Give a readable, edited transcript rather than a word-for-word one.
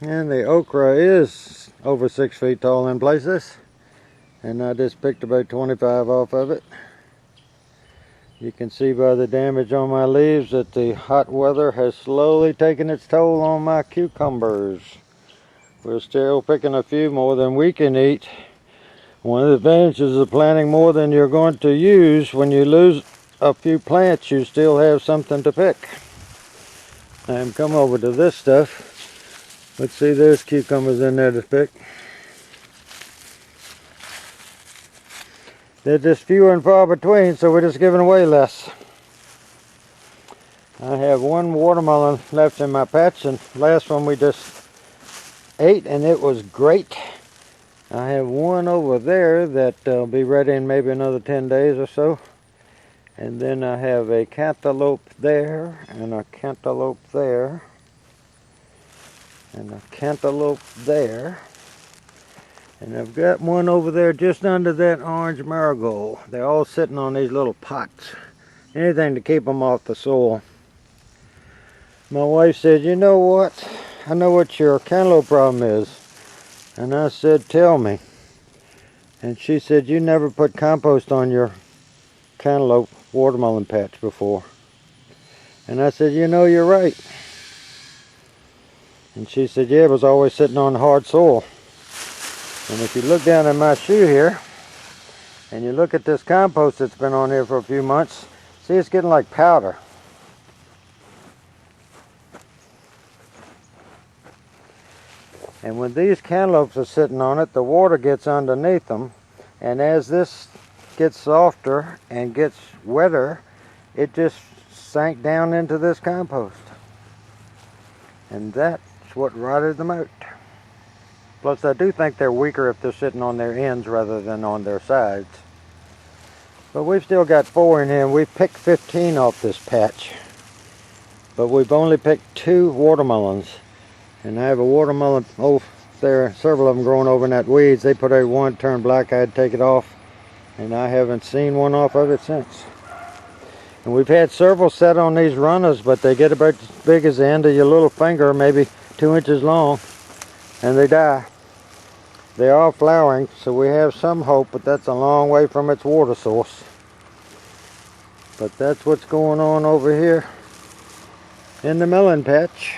And the okra is over 6 feet tall in places, and I just picked about 25 off of it. You can see by the damage on my leaves that the hot weather has slowly taken its toll on my cucumbers. We're still picking a few more than we can eat. One of the advantages of planting more than you're going to use, when you lose a few plants, you still have something to pick. And come over to this stuff. Let's see, there's cucumbers in there to pick. They're just few and far between, so we're just giving away less. I have one watermelon left in my patch, and last one we just ate, and it was great. I have one over there that will be ready in maybe another 10 days or so. And then I have a cantaloupe there, and a cantaloupe there, and a cantaloupe there. And I've got one over there just under that orange marigold. They're all sitting on these little pots. Anything to keep them off the soil. My wife said, you know what? I know what your cantaloupe problem is. And I said, tell me. And she said, you never put compost on your cantaloupe watermelon patch before. And I said, you know, you're right. And she said, yeah, it was always sitting on hard soil. And if you look down in my shoe here, and you look at this compost that's been on here for a few months, see, it's getting like powder. And when these cantaloupes are sitting on it, the water gets underneath them, and as this gets softer and gets wetter, it just sank down into this compost. And that's what rotted them out. Plus, I do think they're weaker if they're sitting on their ends rather than on their sides. But we've still got 4 in here, and we've picked 15 off this patch. But we've only picked 2 watermelons. And I have a watermelon over there, several of them growing over in that weeds. They put out one, turned black, I had to take it off. And I haven't seen one off of it since. And we've had several set on these runners, but they get about as big as the end of your little finger, maybe 2 inches long, and they die. They are flowering, so we have some hope, but that's a long way from its water source. But that's what's going on over here in the melon patch.